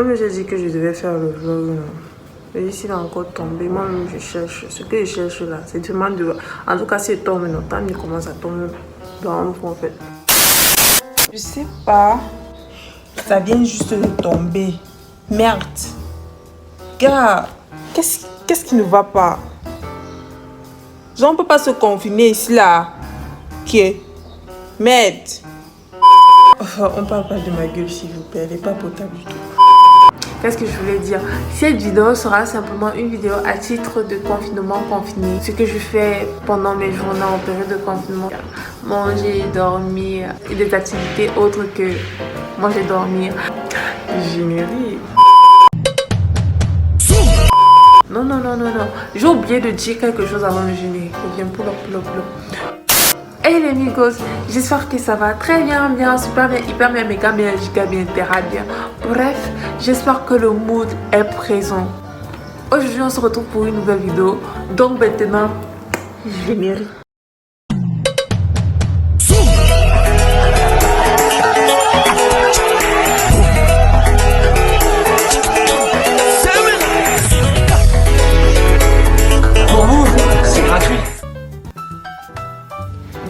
Mais j'ai dit que je devais faire le vlog. Et ici, il a encore tombé. Moi-même, je cherche. Ce que je cherche là, c'est vraiment de. En tout cas, si il tombe maintenant, il commence à tomber dans le fond en fait. Je sais pas. Ça vient juste de tomber. Merde. Gars, qu'est-ce qui ne va pas? Genre, on peut pas se confiner ici là. Qui est? Merde. Enfin, on parle pas de ma gueule s'il vous plaît. Elle n'est pas potable du tout. Qu'est-ce que je voulais dire? Cette vidéo sera simplement une vidéo à titre de confinement confiné. Ce que je fais pendant mes journées en période de confinement. Manger, dormir et des activités autres que manger, dormir. Générique. Non. J'ai oublié de dire quelque chose avant le générique. Viens, pull up. Hey les amigos, j'espère que ça va très bien, super bien, hyper bien, méga bien, giga bien, terra bien. Bref, j'espère que le mood est présent. Aujourd'hui, on se retrouve pour une nouvelle vidéo. Donc maintenant, générique.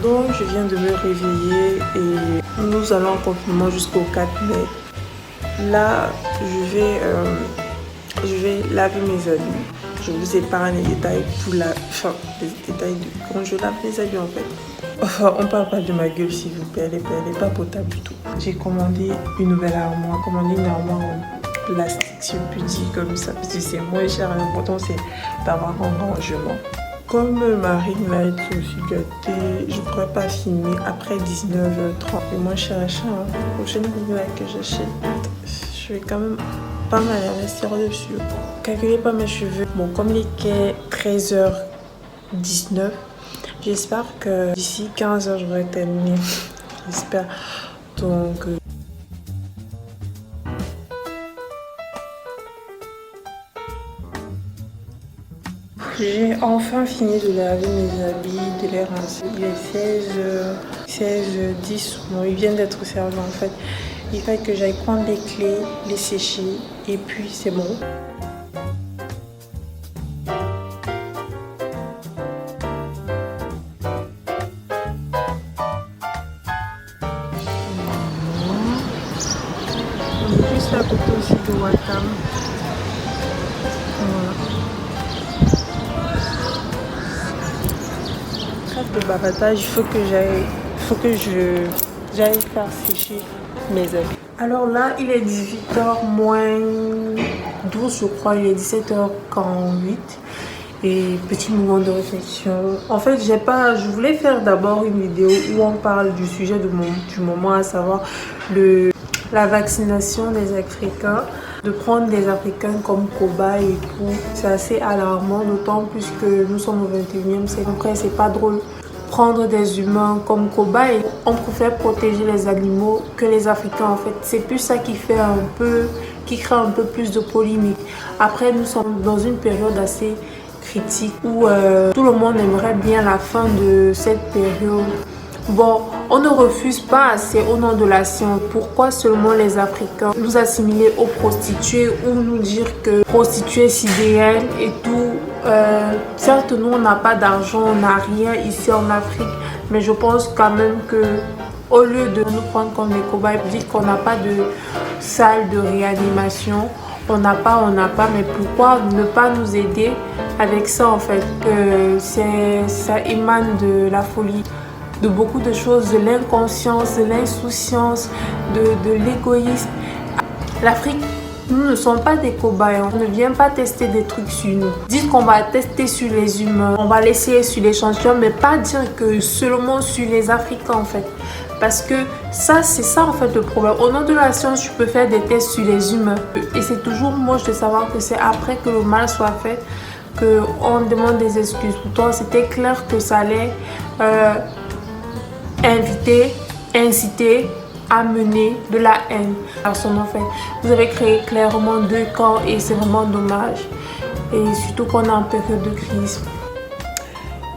Donc je viens de me réveiller et nous allons en confinement jusqu'au 4 mai. Là, je vais laver mes habits. Je vous épargne les détails pour les détails de quand je lave les habits en fait. Enfin, on parle pas de ma gueule s'il vous plaît, elle est pas potable du tout. J'ai commandé une nouvelle armoire, une armoire en plastique, si on peut dire comme ça, parce que c'est moins cher. L'important c'est d'avoir un rangement. Comme Marine l'a été aussi gâtée, je ne pourrais pas filmer après 19h30. C'est moins cher à cher. La prochaine vidéo que j'achète, je vais quand même pas mal investir dessus. Calculez pas mes cheveux. Bon, comme il est 13h19, j'espère que d'ici 15h, j'aurai terminé. J'espère. Donc... J'ai enfin fini de laver mes habits, de les rincer. Il est 16h10. Bon, ils viennent d'être servis en fait. Il faut que j'aille prendre les clés, les sécher et puis c'est bon. On est juste à côté aussi de Wakam. De baratage, il faut que j'aille faire sécher mes habits. Alors là, il est 18h moins 12, je crois, il est 17h48. Et petit moment de réflexion. En fait, je voulais faire d'abord une vidéo où on parle du sujet du moment, à savoir la vaccination des Africains. De prendre des Africains comme cobayes et tout, c'est assez alarmant, d'autant plus que nous sommes au 21e siècle. Après, c'est pas drôle. Prendre des humains comme cobayes, on préfère protéger les animaux que les Africains en fait. C'est plus ça qui crée un peu plus de polémique. Après, nous sommes dans une période assez critique où tout le monde aimerait bien la fin de cette période. Bon, on ne refuse pas assez au nom de la science. Pourquoi seulement les Africains nous assimiler aux prostituées ou nous dire que prostituées c'est idéal et tout. Certes, nous on n'a pas d'argent, on n'a rien ici en Afrique, mais je pense quand même que au lieu de nous prendre comme des cobayes, dire qu'on n'a pas de salle de réanimation, on n'a pas, mais pourquoi ne pas nous aider avec ça en fait? Ça émane de la folie, de beaucoup de choses, de l'inconscience, de l'insouciance, de l'égoïsme. L'Afrique, nous ne sommes pas des cobayes, on ne vient pas tester des trucs sur nous. Dites qu'on va tester sur les humains, on va l'essayer sur l'échantillon, mais pas dire que seulement sur les Africains en fait. Parce que ça, c'est ça en fait le problème. Au nom de la science, tu peux faire des tests sur les humains. Et c'est toujours moche de savoir que c'est après que le mal soit fait qu'on demande des excuses. Pourtant, c'était clair que ça allait inciter à mener de la haine à son enfant. Vous avez créé clairement deux camps et c'est vraiment dommage. Et surtout qu'on est en période de crise.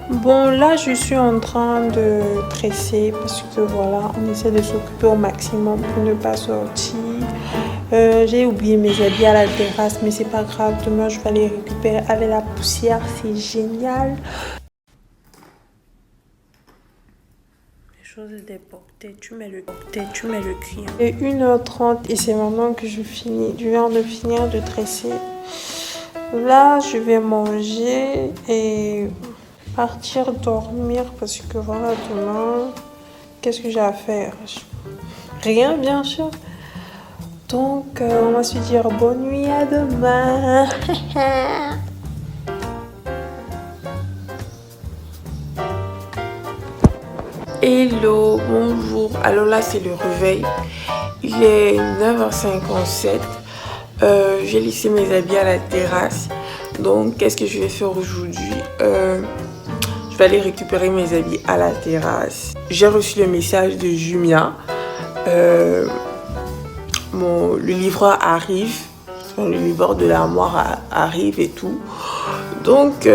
Bon, là, je suis en train de tresser parce que voilà, on essaie de s'occuper au maximum pour ne pas sortir. J'ai oublié mes habits à la terrasse, mais c'est pas grave. Demain, je vais les récupérer avec la poussière. C'est génial. Les choses déportées, tu mets le cuir. C'est 1h30 et c'est maintenant que je finis. Je viens de finir de tresser. Là, je vais manger et partir dormir parce que voilà, demain, qu'est-ce que j'ai à faire? Rien, bien sûr. Donc, on va se dire bonne nuit, à demain. Hello, bonjour. Alors là, c'est le réveil. Il est 9h57. J'ai laissé mes habits à la terrasse. Donc, qu'est-ce que je vais faire aujourd'hui? Je vais aller récupérer mes habits à la terrasse. J'ai reçu le message de Jumia. Le livreur arrive, le livreur de l'armoire arrive et tout. Donc,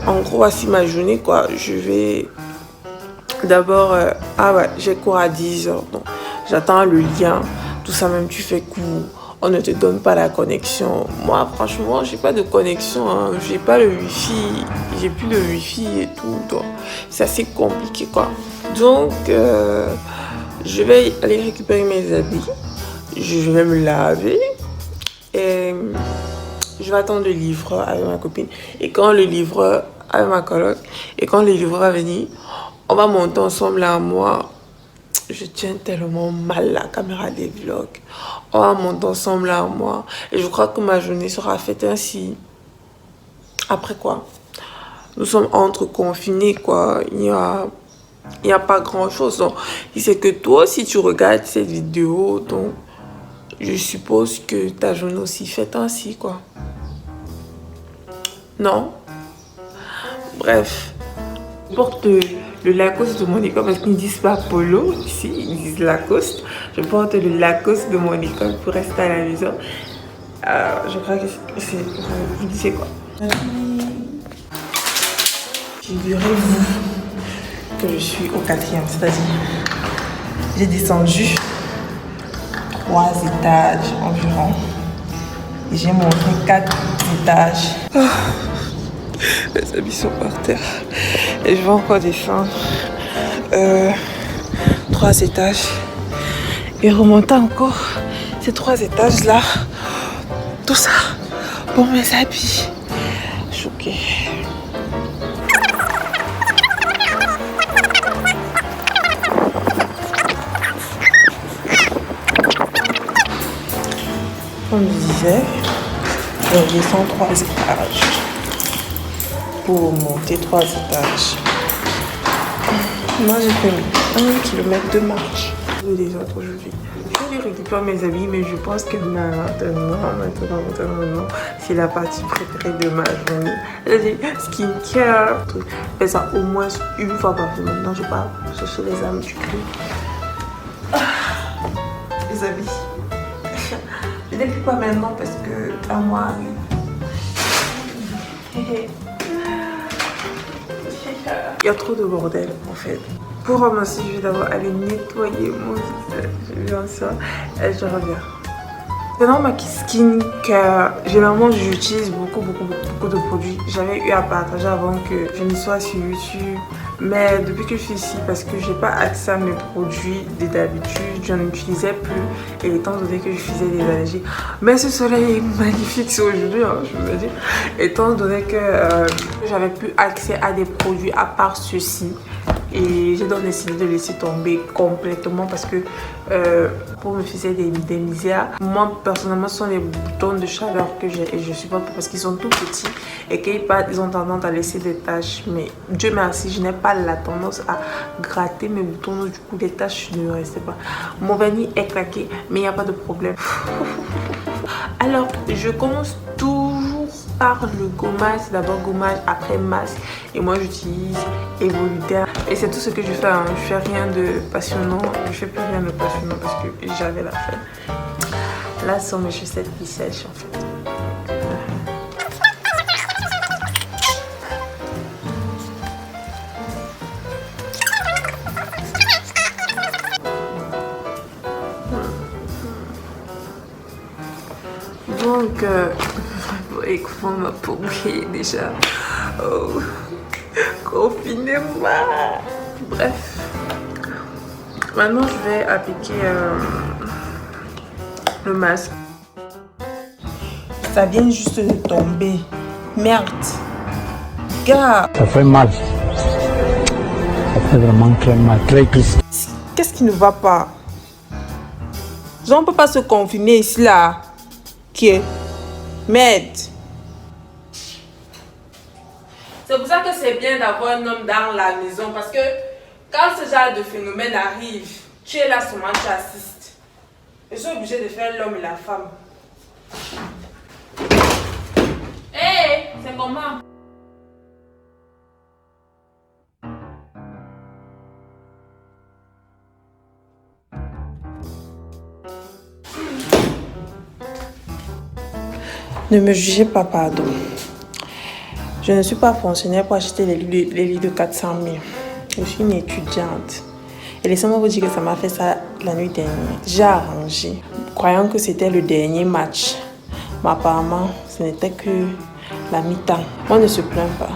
en gros, voici ma journée, quoi. Je vais d'abord... ah ouais, j'ai cours à 10h. Donc, j'attends le lien. Tout ça, même tu fais cours. On ne te donne pas la connexion. Moi, franchement, j'ai pas de connexion. Hein. J'ai pas le wifi. J'ai plus de wifi et tout. Donc, c'est assez compliqué, quoi. Donc, je vais aller récupérer mes habits. Je vais me laver. Et je vais attendre le livreur avec ma copine. Et quand le livreur, avec ma coloc, et quand le livreur va venir, on va monter ensemble là, moi. Je tiens tellement mal la caméra des vlogs. On va monter ensemble là, moi. Et je crois que ma journée sera faite ainsi. Après quoi? Nous sommes entre confinés, quoi. Il n'y a pas grand chose. Donc, c'est que toi, si tu regardes cette vidéo, donc, je suppose que ta journée aussi faite ainsi, quoi. Non? Bref. Je porte le Lacoste de mon école parce qu'ils ne disent pas polo ici, ils disent Lacoste. Je porte le Lacoste de mon école pour rester à la maison. Je crois que c'est... Vous disiez quoi? Figurez-vous que je suis au 4e, c'est-à-dire j'ai descendu 3 étages environ et j'ai monté 4 étages. Les habits sont par terre et je vais encore descendre 3 étages et remonter encore ces 3 étages là, tout ça pour mes habits. Choquée. Comme je disais, je descends 3 étages pour monter 3 étages. Moi, j'ai fait 1 km de marche. Les autres aujourd'hui. Je vais récupérer mes habits, mais je pense que maintenant, c'est la partie préférée de ma journée. C'est skincare. Je fais ça au moins 1 fois par jour. Maintenant, je pars chercher les âmes du cul. Les habits. Je ne les plus pas maintenant parce que un mois arrive. Il y a trop de bordel en fait. Pour ramasser, je vais d'abord aller nettoyer mon visage. Je viens ça et je reviens. Maintenant, ma skincare, généralement j'utilise beaucoup de produits. J'avais eu à partager avant que je ne sois sur YouTube. Mais depuis que je suis ici, parce que j'ai pas accès à mes produits d'habitude, je n'en utilisais plus. Et étant donné que je faisais des allergies. Mais ce soleil est magnifique, c'est aujourd'hui, hein, je veux dire. Étant donné que j'avais plus accès à des produits à part ceux-ci. Et j'ai donc décidé de laisser tomber complètement parce que pour me faire des misères, moi personnellement ce sont les boutons de chaleur que j'ai et je supporte pas parce qu'ils sont tout petits et qu'ils partent, ils ont tendance à laisser des taches. Mais Dieu merci, je n'ai pas la tendance à gratter mes boutons, donc du coup les taches ne restaient pas. Mon vernis est claqué mais il n'y a pas de problème. Alors je commence toujours par le gommage, d'abord gommage, après masque et moi j'utilise Evoluter et c'est tout ce que je fais, hein. Je fais rien de passionnant, je fais plus rien de passionnant parce que j'avais la flemme. Là ce sont mes chaussettes qui sèchent en fait. Donc, et comment ma peau brille déjà. Oh, confinement. Bref. Maintenant, je vais appliquer le masque. Ça vient juste de tomber. Merde. Gars. Ça fait mal. Ça fait vraiment très mal, très triste. Qu'est-ce qui ne va pas? Genre, on ne peut pas se confiner ici, là. Qui est? Merde. C'est pour ça que c'est bien d'avoir un homme dans la maison. Parce que quand ce genre de phénomène arrive, tu es là seulement, tu assistes. Je suis obligée de faire l'homme et la femme. Hé, c'est comment? Ne me jugez pas, pardon. Je ne suis pas fonctionnaire pour acheter les livres de 400 000. Je suis une étudiante. Et laissez-moi vous dire que ça m'a fait ça la nuit dernière. J'ai arrangé, croyant que c'était le dernier match. Mais apparemment, ce n'était que la mi-temps. Moi, ne se plains pas.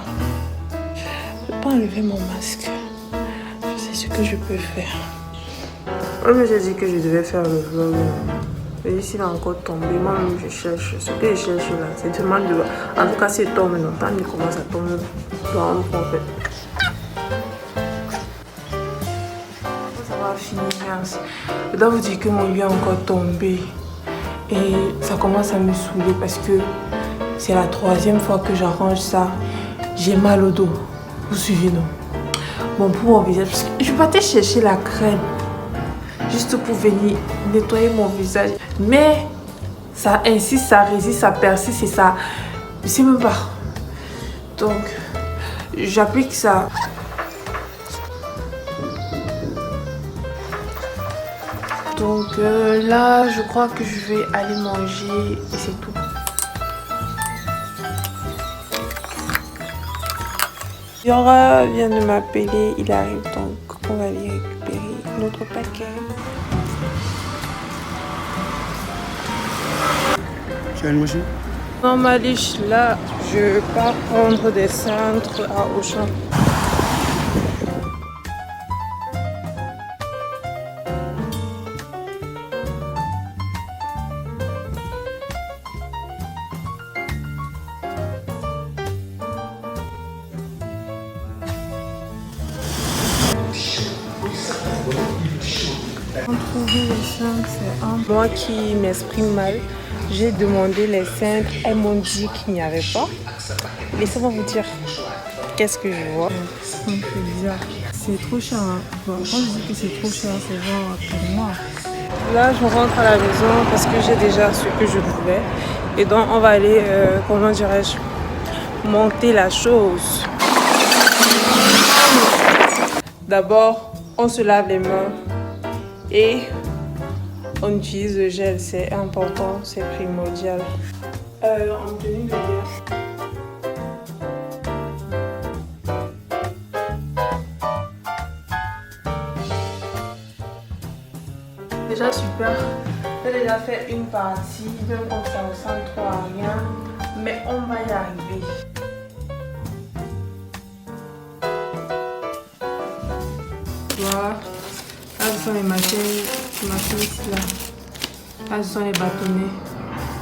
Je ne peux pas enlever mon masque. Je sais ce que je peux faire. Moi, j'ai dit que je devais faire le vlog. Et s'il a encore tombé, moi-même je cherche. Ce que je cherche là, c'est vraiment de... En tout cas, s'il tombe, non, tant qu'il commence à tomber, dans en fait. Ça va finir, merci. Je dois vous dire que mon lit a encore tombé. Et ça commence à me saouler parce que c'est la 3e fois que j'arrange ça. J'ai mal au dos. Vous suivez, non? Bon, pour mon visage, parce que je partais chercher la crème. Juste pour venir nettoyer mon visage. Mais ça insiste, ça résiste, ça persiste et ça... Je sais même pas. Donc, j'applique ça. Donc là, je crois que je vais aller manger et c'est tout. Yora vient de m'appeler, il arrive donc on va aller récupérer notre paquet. Tu as une machine? Non, Malish, là, je pars prendre des cintres à Auchan. Trouver les cintres, c'est un... Moi qui m'exprime mal, j'ai demandé les cintres, elles m'ont dit qu'il n'y avait pas. Laissez-moi vous dire qu'est-ce que je vois. C'est bizarre. C'est trop cher. Hein. Bon, quand je dis que c'est trop cher, c'est genre pour moi. Là, je rentre à la maison parce que j'ai déjà ce que je voulais. Et donc, on va aller, comment dirais-je, monter la chose. D'abord, on se lave les mains. Et on utilise le gel, c'est important, c'est primordial. En tenue de guerre. Déjà super, j'ai déjà fait une partie, même comme ça ressemble trop à rien, mais on va y arriver. Voilà. Là, ce sont les machines ici, là. Là, ce sont les bâtonnets.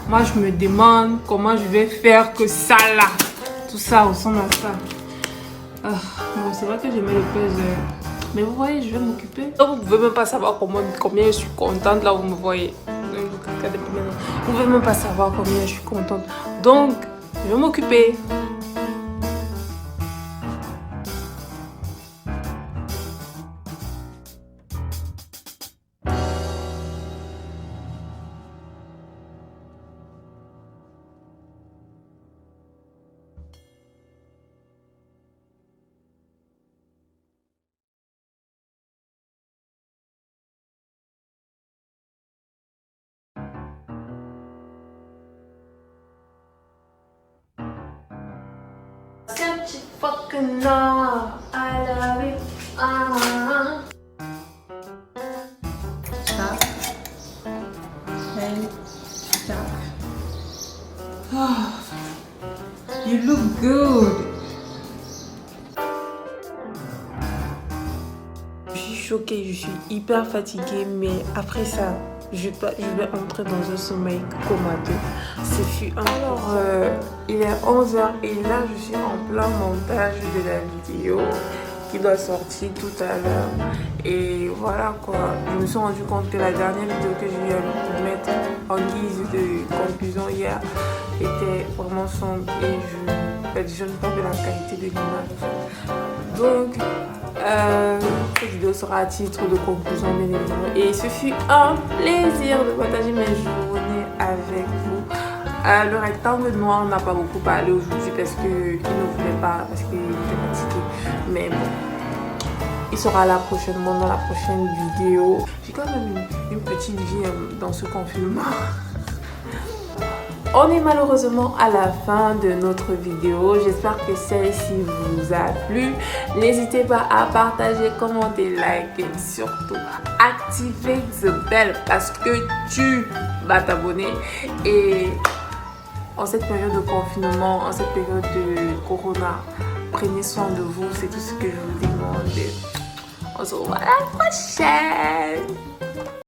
Moi, je me demande comment je vais faire que ça, là. Tout ça ressemble à ça. Bon, c'est vrai que je mets le pèse. Mais vous voyez, je vais m'occuper. Vous ne pouvez même pas savoir combien je suis contente, là, vous me voyez. Vous ne pouvez même pas savoir combien je suis contente. Donc, je vais m'occuper. Such a fucking no, I love it. Stop. And stop. You look good. Je suis choquée, je suis hyper fatiguée, mais après ça, je vais entrer dans un sommeil comateux. Ce fut un... Alors, il est 11h et là, je suis en plein montage de la vidéo qui doit sortir tout à l'heure. Et voilà quoi, je me suis rendu compte que la dernière vidéo que j'ai eu à mettre en guise de conclusion hier était vraiment sombre et je ne parle de la qualité de l'image. Donc, cette vidéo sera à titre de conclusion bien évidemment. Et ce fut un plaisir de partager mes journées avec vous. Le rectangle noir n'a pas beaucoup parlé aujourd'hui parce qu'il ne voulait pas, parce qu'il était fatigué. Mais bon, il sera là prochainement dans la prochaine vidéo. J'ai quand même une petite vie dans ce confinement. On est malheureusement à la fin de notre vidéo. J'espère que celle-ci vous a plu. N'hésitez pas à partager, commenter, liker, surtout activer the bell parce que tu vas t'abonner. Et en cette période de confinement, en cette période de corona, prenez soin de vous. C'est tout ce que je vous demande. On se revoit à la prochaine.